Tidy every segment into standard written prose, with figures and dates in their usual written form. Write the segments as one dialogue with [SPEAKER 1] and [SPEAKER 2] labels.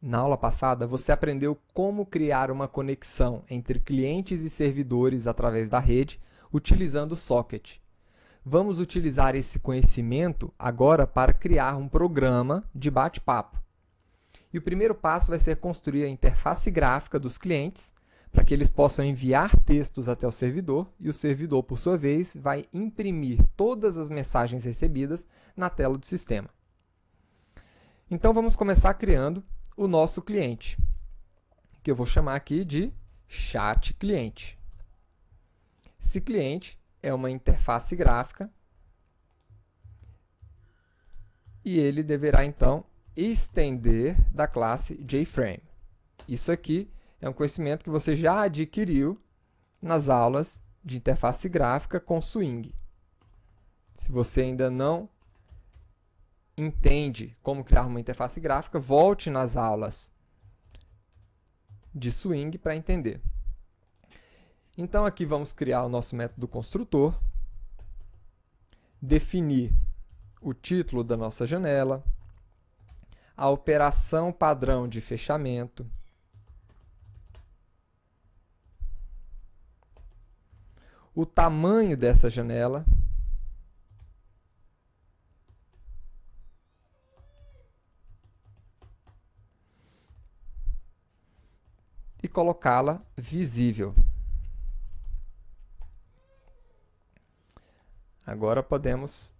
[SPEAKER 1] Na aula passada, você aprendeu como criar uma conexão entre clientes e servidores através da rede, utilizando o Socket. Vamos utilizar esse conhecimento agora para criar um programa de bate-papo. E o primeiro passo vai ser construir a interface gráfica dos clientes, para que eles possam enviar textos até o servidor, e o servidor, por sua vez, vai imprimir todas as mensagens recebidas na tela do sistema. Então, vamos começar criando o nosso cliente, que eu vou chamar aqui de chat cliente. Esse cliente é uma interface gráfica e ele deverá, então, estender da classe JFrame. Isso aqui é um conhecimento que você já adquiriu nas aulas de interface gráfica com Swing. Se você ainda não entende como criar uma interface gráfica, volte nas aulas de Swing para entender. Então, aqui vamos criar o nosso método construtor, definir o título da nossa janela, a operação padrão de fechamento, o tamanho dessa janela, e colocá-la visível. Agora podemos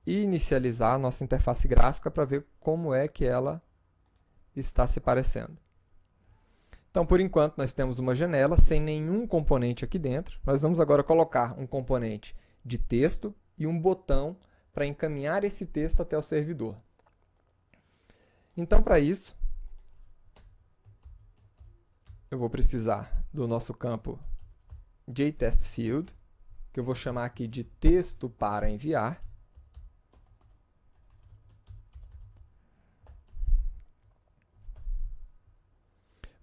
[SPEAKER 1] inicializar a nossa interface gráfica para ver como é que ela está se parecendo. Então, por enquanto, nós temos uma janela sem nenhum componente aqui dentro. Nós vamos agora colocar um componente de texto e um botão para encaminhar esse texto até o servidor. Então, para isso, eu vou precisar do nosso campo JTestField, que eu vou chamar aqui de texto para enviar.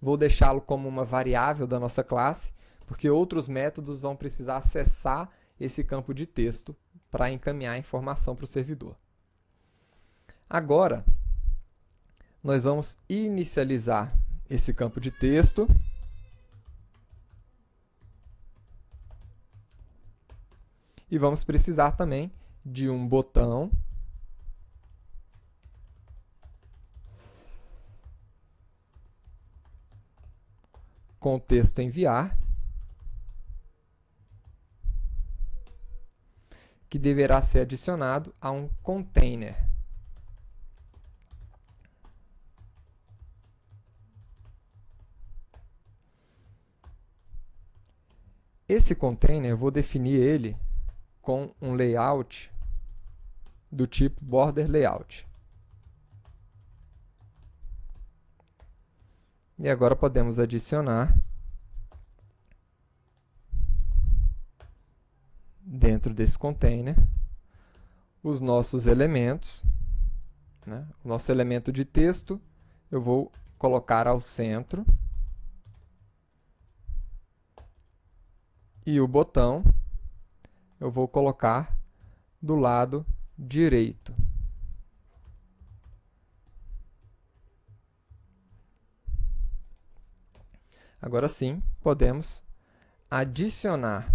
[SPEAKER 1] Vou deixá-lo como uma variável da nossa classe, porque outros métodos vão precisar acessar esse campo de texto para encaminhar a informação para o servidor. Agora, nós vamos inicializar esse campo de texto. E vamos precisar também de um botão com o texto enviar, que deverá ser adicionado a um container. Esse container, eu vou definir ele com um layout do tipo border layout. E agora podemos adicionar dentro desse container os nossos elementos. O nosso elemento de texto eu vou colocar ao centro. E o botão eu vou colocar do lado direito. Agora sim, podemos adicionar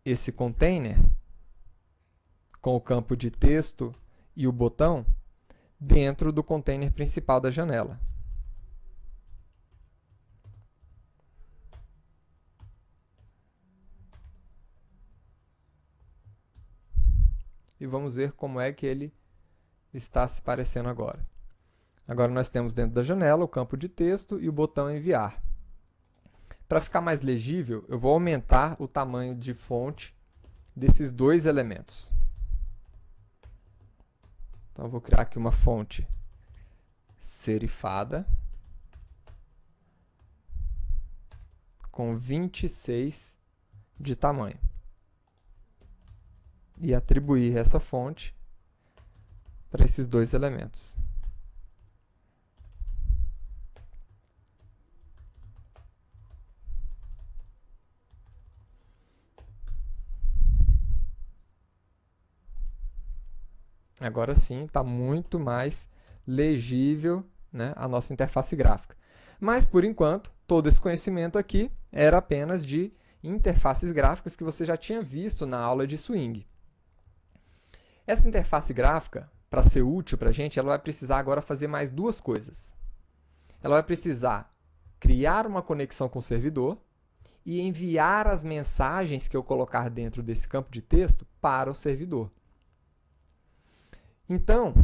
[SPEAKER 1] esse container com o campo de texto e o botão dentro do container principal da janela. E vamos ver como é que ele está se parecendo agora. Agora nós temos dentro da janela o campo de texto e o botão enviar. Para ficar mais legível, eu vou aumentar o tamanho de fonte desses dois elementos. Então, eu vou criar aqui uma fonte serifada com 26 de tamanho. E atribuir essa fonte para esses dois elementos. Agora sim, está muito mais legível, né, a nossa interface gráfica. Mas, por enquanto, todo esse conhecimento aqui era apenas de interfaces gráficas que você já tinha visto na aula de Swing. Essa interface gráfica, para ser útil para a gente, ela vai precisar agora fazer mais duas coisas. Ela vai precisar criar uma conexão com o servidor e enviar as mensagens que eu colocar dentro desse campo de texto para o servidor. Então,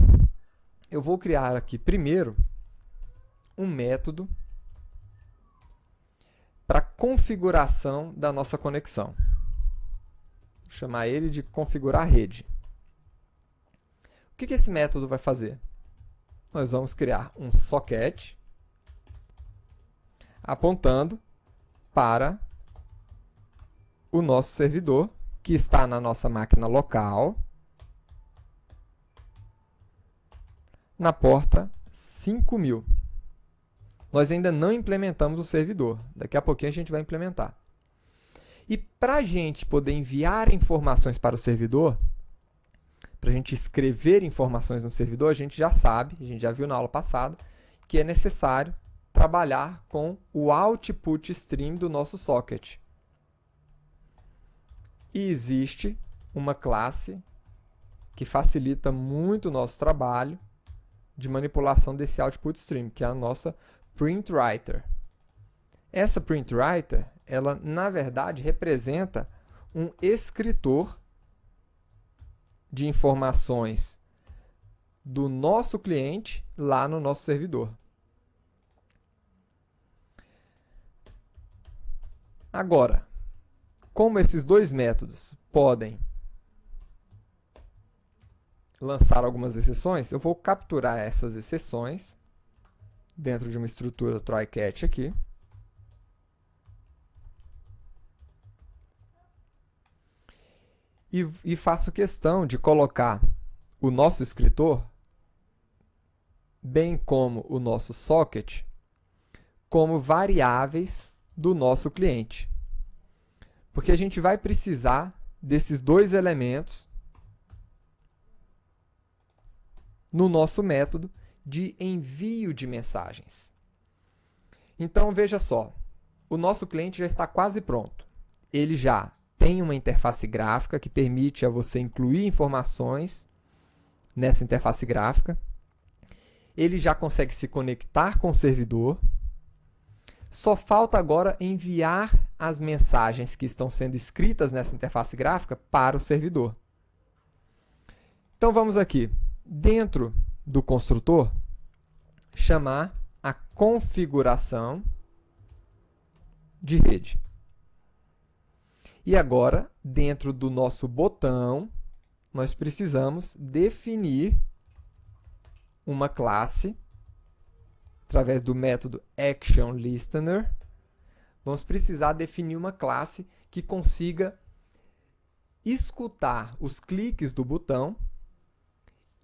[SPEAKER 1] eu vou criar aqui primeiro um método para configuração da nossa conexão. Vou chamar ele de configurar rede. O que esse método vai fazer? Nós vamos criar um socket apontando para o nosso servidor, que está na nossa máquina local, na porta 5000. Nós ainda não implementamos o servidor. Daqui a pouquinho a gente vai implementar. E para a gente poder enviar informações para o servidor, para a gente escrever informações no servidor, a gente já sabe, a gente já viu na aula passada, que é necessário trabalhar com o output stream do nosso socket. E existe uma classe que facilita muito o nosso trabalho de manipulação desse output stream, que é a nossa PrintWriter. Essa PrintWriter, ela na verdade representa um escritor de informações do nosso cliente lá no nosso servidor. Agora, como esses dois métodos podem lançar algumas exceções, eu vou capturar essas exceções dentro de uma estrutura try-catch aqui. E faço questão de colocar o nosso escritor, bem como o nosso socket, como variáveis do nosso cliente. Porque a gente vai precisar desses dois elementos no nosso método de envio de mensagens. Então, veja só, o nosso cliente já está quase pronto. Ele já tem uma interface gráfica que permite a você incluir informações nessa interface gráfica. Ele já consegue se conectar com o servidor. Só falta agora enviar as mensagens que estão sendo escritas nessa interface gráfica para o servidor. Então, vamos aqui, dentro do construtor, chamar a configuração de rede. E agora, dentro do nosso botão, nós precisamos definir uma classe através do método ActionListener. Vamos precisar definir uma classe que consiga escutar os cliques do botão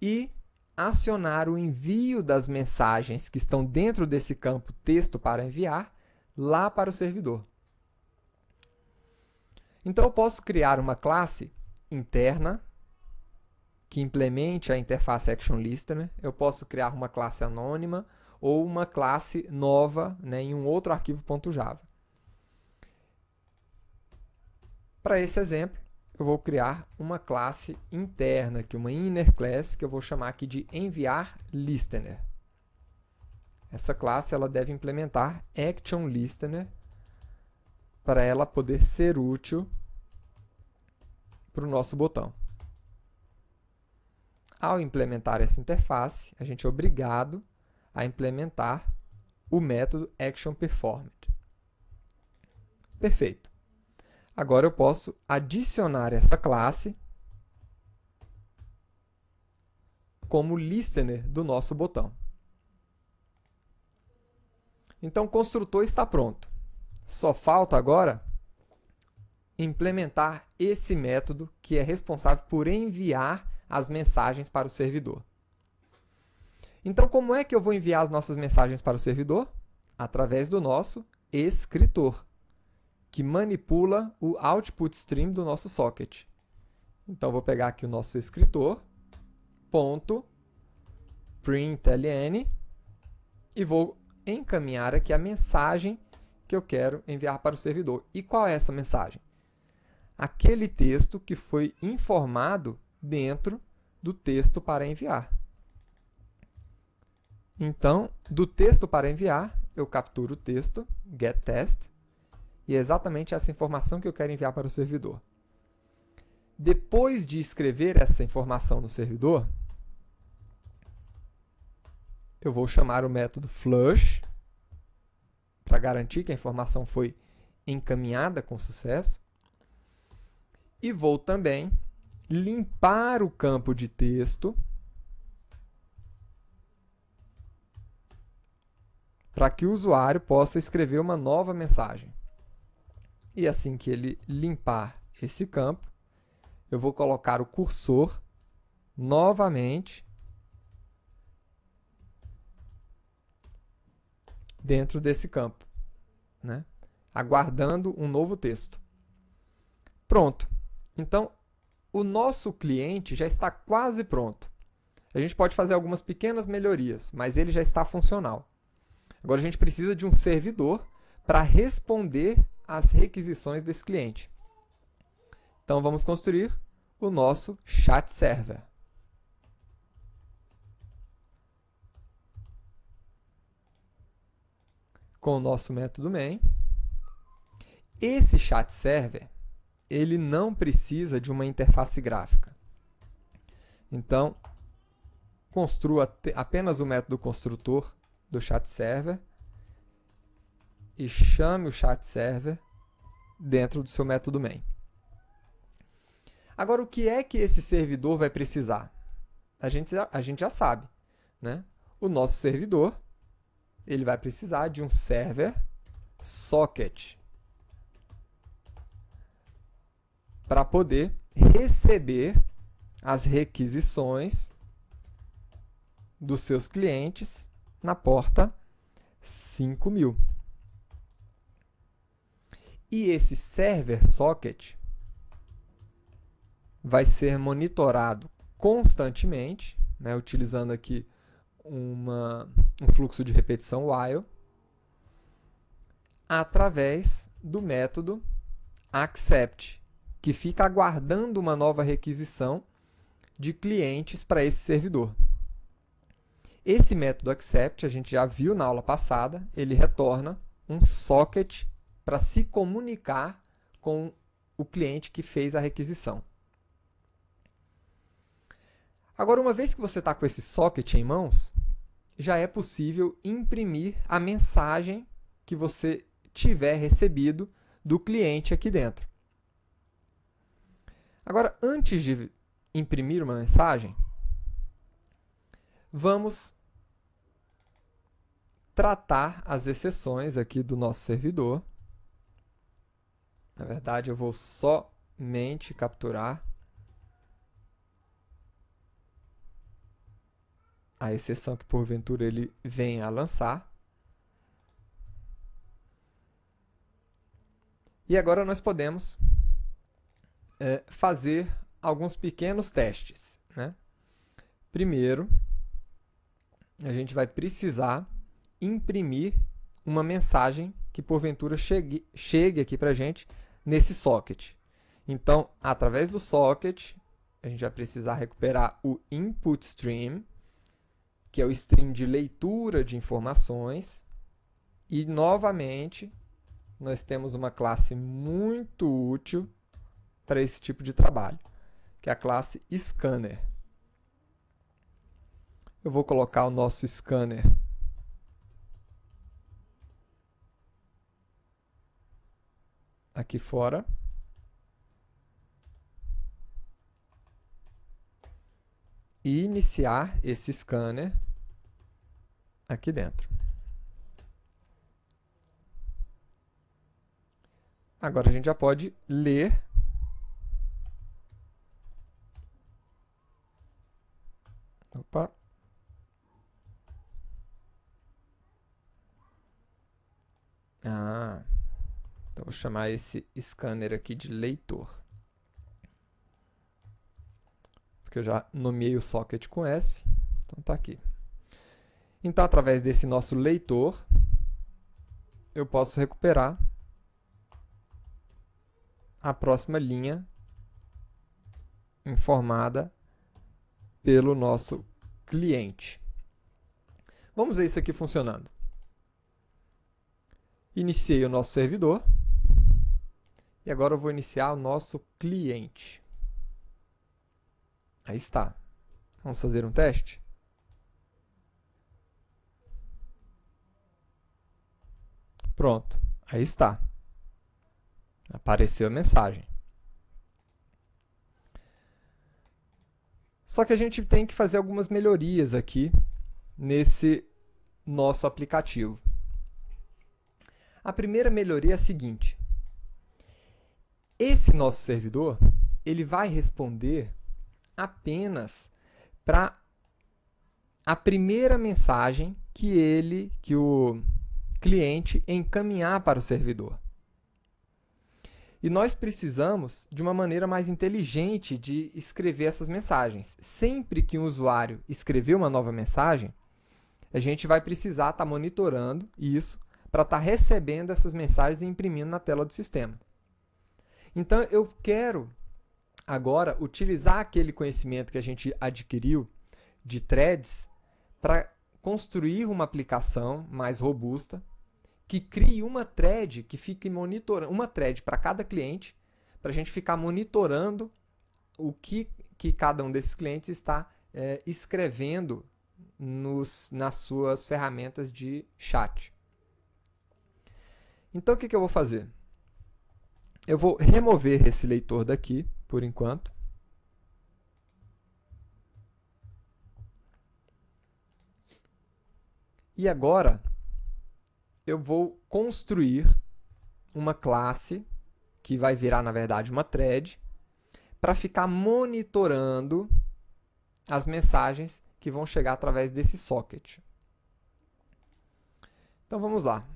[SPEAKER 1] e acionar o envio das mensagens que estão dentro desse campo texto para enviar lá para o servidor. Então, eu posso criar uma classe interna que implemente a interface ActionListener. Eu posso criar uma classe anônima ou uma classe nova, né, em um outro arquivo .java. Para esse exemplo, eu vou criar uma classe interna, aqui, uma inner class, que eu vou chamar aqui de enviarListener. Essa classe ela deve implementar ActionListener para ela poder ser útil para o nosso botão. Ao implementar essa interface, a gente é obrigado a implementar o método ActionPerformed. Perfeito. Agora eu posso adicionar essa classe como listener do nosso botão. Então, o construtor está pronto. Só falta agora implementar esse método que é responsável por enviar as mensagens para o servidor. Então, como é que eu vou enviar as nossas mensagens para o servidor? Através do nosso escritor, que manipula o output stream do nosso socket. Então, vou pegar aqui o nosso escritor, ponto println e vou encaminhar aqui a mensagem que eu quero enviar para o servidor. E qual é essa mensagem? Aquele texto que foi informado dentro do texto para enviar. Então, do texto para enviar, eu capturo o texto, getText, e é exatamente essa informação que eu quero enviar para o servidor. Depois de escrever essa informação no servidor, eu vou chamar o método flush para garantir que a informação foi encaminhada com sucesso. E vou também limpar o campo de texto para que o usuário possa escrever uma nova mensagem. E assim que ele limpar esse campo, eu vou colocar o cursor novamente dentro desse campo, né? Aguardando um novo texto. Pronto. Então, o nosso cliente já está quase pronto. A gente pode fazer algumas pequenas melhorias, mas ele já está funcional. Agora, a gente precisa de um servidor para responder às requisições desse cliente. Então, vamos construir o nosso chat server. Com o nosso método main. Esse chat server, ele não precisa de uma interface gráfica. Então, construa apenas o método construtor do chat server e chame o chat server dentro do seu método main. Agora, o que é que esse servidor vai precisar? A gente já sabe, né? O nosso servidor, ele vai precisar de um server socket para poder receber as requisições dos seus clientes na porta 5000. E esse server socket vai ser monitorado constantemente, né, utilizando aqui um fluxo de repetição while, através do método accept, que fica aguardando uma nova requisição de clientes para esse servidor. Esse método accept, a gente já viu na aula passada, ele retorna um socket para se comunicar com o cliente que fez a requisição. Agora, uma vez que você está com esse socket em mãos, já é possível imprimir a mensagem que você tiver recebido do cliente aqui dentro. Agora, antes de imprimir uma mensagem, vamos tratar as exceções aqui do nosso servidor. Na verdade, eu vou somente capturar a exceção que porventura ele venha a lançar. E agora nós podemos fazer alguns pequenos testes, né? Primeiro, a gente vai precisar imprimir uma mensagem que porventura chegue aqui para a gente nesse socket. Então, através do socket, a gente vai precisar recuperar o input stream, que é o stream de leitura de informações. E, novamente, nós temos uma classe muito útil para esse tipo de trabalho, que é a classe scanner. Eu vou colocar o nosso scanner aqui fora. E iniciar esse scanner aqui dentro. Agora a gente já pode ler Opa. Então vou chamar esse scanner aqui de leitor. Porque que eu já nomeei o socket com S. Então está aqui. Então, através desse nosso leitor, eu posso recuperar a próxima linha informada pelo nosso cliente. Vamos ver isso aqui funcionando. Iniciei o nosso servidor e agora eu vou iniciar o nosso cliente. Aí está. Vamos fazer um teste? Pronto, aí está. Apareceu a mensagem. Só que a gente tem que fazer algumas melhorias aqui nesse nosso aplicativo. A primeira melhoria é a seguinte. Esse nosso servidor, ele vai responder apenas para a primeira mensagem que o cliente encaminhar para o servidor. E nós precisamos de uma maneira mais inteligente de escrever essas mensagens. Sempre que um usuário escrever uma nova mensagem, a gente vai precisar estar monitorando isso para estar recebendo essas mensagens e imprimindo na tela do sistema. Então, eu quero agora utilizar aquele conhecimento que a gente adquiriu de threads para construir uma aplicação mais robusta, que crie uma thread que fique monitorando, uma thread para cada cliente, para a gente ficar monitorando o que cada um desses clientes está escrevendo nas suas ferramentas de chat. Então, o que eu vou fazer? Eu vou remover esse leitor daqui, por enquanto. E agora, eu vou construir uma classe, que vai virar, na verdade, uma thread, para ficar monitorando as mensagens que vão chegar através desse socket. Então, vamos lá.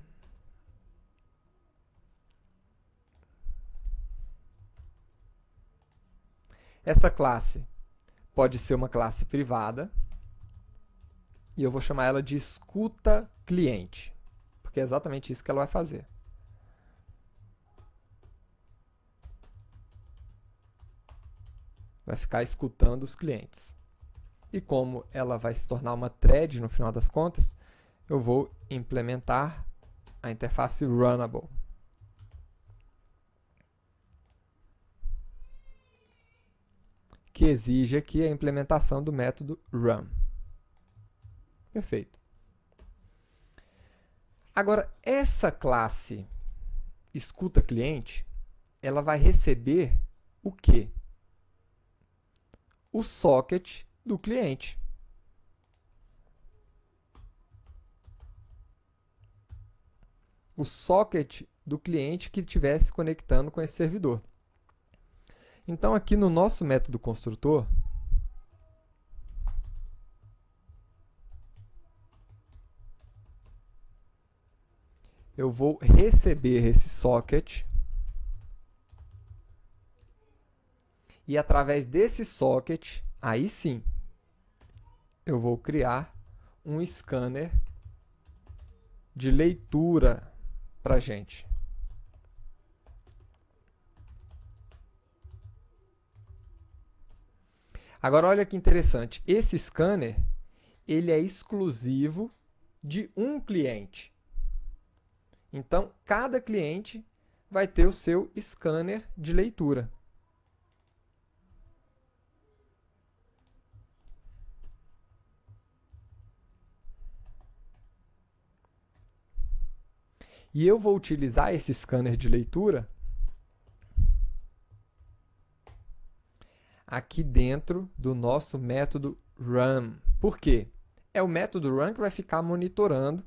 [SPEAKER 1] Essa classe pode ser uma classe privada, e eu vou chamar ela de escuta cliente, porque é exatamente isso que ela vai fazer. Vai ficar escutando os clientes. E como ela vai se tornar uma thread no final das contas, eu vou implementar a interface Runnable. Que exige aqui a implementação do método run. Perfeito. Agora, essa classe escuta cliente, ela vai receber o quê? O socket do cliente. O socket do cliente que estivesse conectando com esse servidor. Então, aqui no nosso método construtor, eu vou receber esse socket e, através desse socket, aí sim, eu vou criar um scanner de leitura para a gente. Agora, olha que interessante. Esse scanner, ele é exclusivo de um cliente. Então, cada cliente vai ter o seu scanner de leitura. E eu vou utilizar esse scanner de leitura aqui dentro do nosso método run. Por quê? É o método run que vai ficar monitorando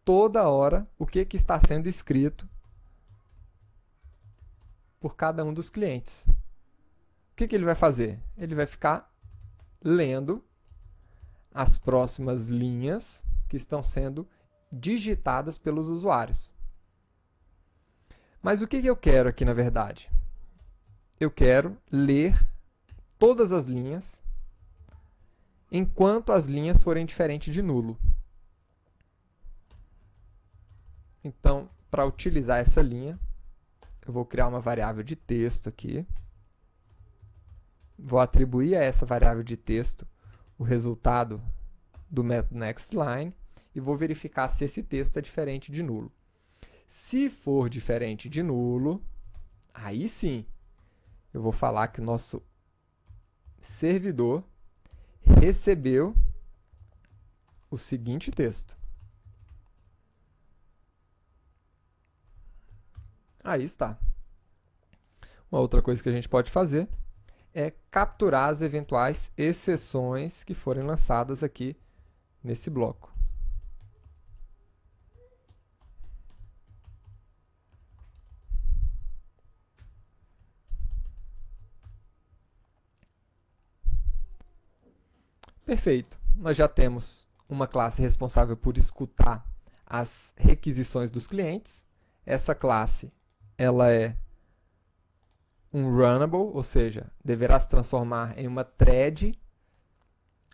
[SPEAKER 1] toda hora o que está sendo escrito por cada um dos clientes. O que ele vai fazer? Ele vai ficar lendo as próximas linhas que estão sendo digitadas pelos usuários. Mas o que eu quero aqui, na verdade? Eu quero ler todas as linhas enquanto as linhas forem diferentes de nulo. Então, para utilizar essa linha, eu vou criar uma variável de texto aqui. Vou atribuir a essa variável de texto o resultado do método nextLine e vou verificar se esse texto é diferente de nulo. Se for diferente de nulo, aí sim, eu vou falar que o nosso servidor recebeu o seguinte texto. Aí está. Uma outra coisa que a gente pode fazer é capturar as eventuais exceções que forem lançadas aqui nesse bloco. Perfeito. Nós já temos uma classe responsável por escutar as requisições dos clientes. Essa classe ela é um runnable, ou seja, deverá se transformar em uma thread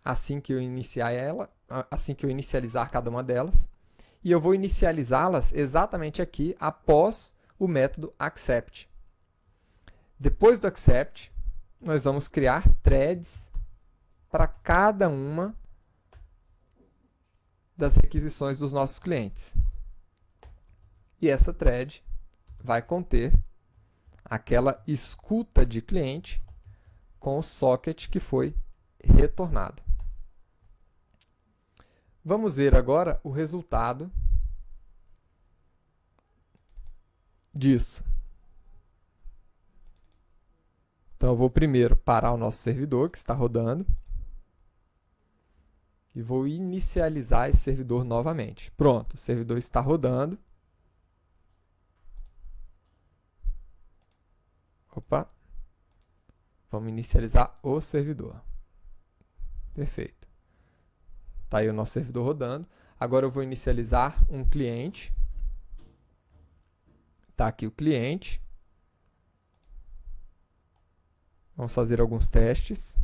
[SPEAKER 1] assim que eu inicializar cada uma delas. E eu vou inicializá-las exatamente aqui após o método accept. Depois do accept, nós vamos criar threads para cada uma das requisições dos nossos clientes. E essa thread vai conter aquela escuta de cliente com o socket que foi retornado. Vamos ver agora o resultado disso. Então, eu vou primeiro parar o nosso servidor que está rodando e vou inicializar esse servidor novamente. Pronto, o servidor está rodando. Opa! Vamos inicializar o servidor. Perfeito. Está aí o nosso servidor rodando. Agora eu vou inicializar um cliente. Está aqui o cliente. Vamos fazer alguns testes.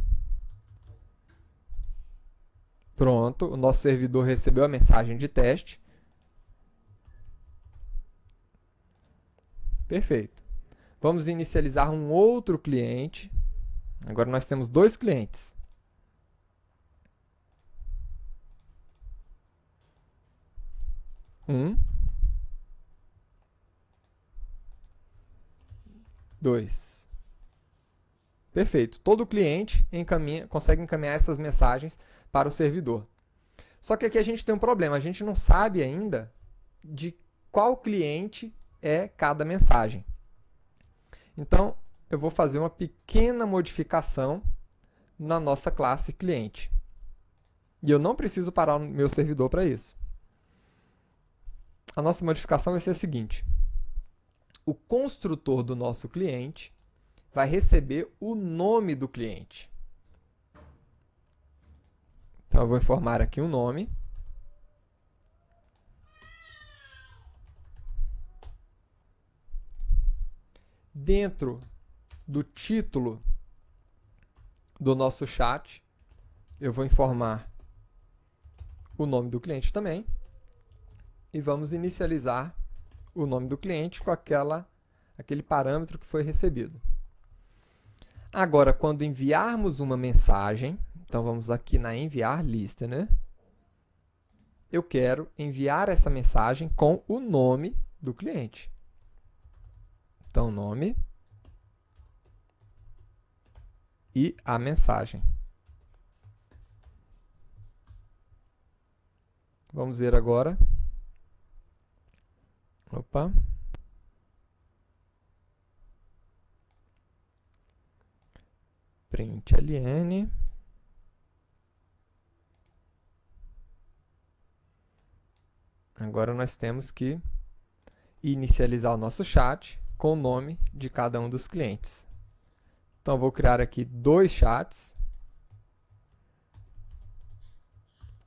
[SPEAKER 1] Pronto, o nosso servidor recebeu a mensagem de teste. Perfeito. Vamos inicializar um outro cliente. Agora nós temos dois clientes. Dois. Perfeito. Todo cliente consegue encaminhar essas mensagens para o servidor. Só que aqui a gente tem um problema. A gente não sabe ainda de qual cliente é cada mensagem. Então, eu vou fazer uma pequena modificação na nossa classe cliente. E eu não preciso parar o meu servidor para isso. A nossa modificação vai ser a seguinte. O construtor do nosso cliente vai receber o nome do cliente. Então, eu vou informar aqui um nome. Dentro do título do nosso chat, eu vou informar o nome do cliente também. E vamos inicializar o nome do cliente com aquele parâmetro que foi recebido. Agora, quando enviarmos uma mensagem, então vamos aqui na enviar listener, eu quero enviar essa mensagem com o nome do cliente. Então, nome e a mensagem. Vamos ver agora. Opa. Println. Agora nós temos que inicializar o nosso chat com o nome de cada um dos clientes. Então, vou criar aqui dois chats.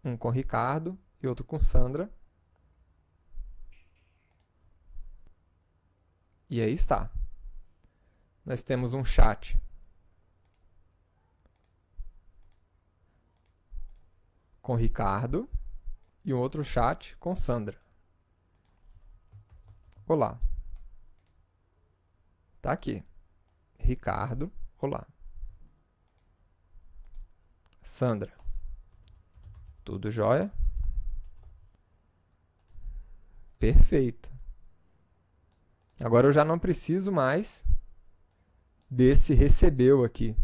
[SPEAKER 1] Um com Ricardo e outro com Sandra. E aí está. Nós temos um chat com Ricardo e um outro chat com Sandra. Olá. Tá aqui. Ricardo, olá. Sandra, tudo jóia? Perfeito. Agora eu já não preciso mais desse recebeu aqui.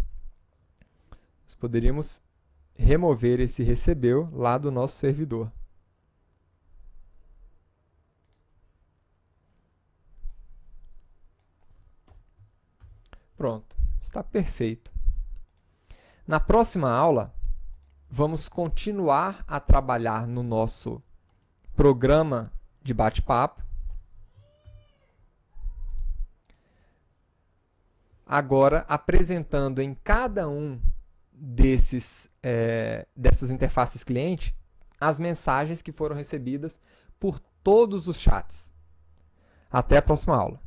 [SPEAKER 1] Nós poderíamos remover esse recebeu lá do nosso servidor. Pronto, está perfeito. Na próxima aula, vamos continuar a trabalhar no nosso programa de bate-papo. Agora, apresentando em cada um dessas interfaces cliente as mensagens que foram recebidas por todos os chats. Até a próxima aula.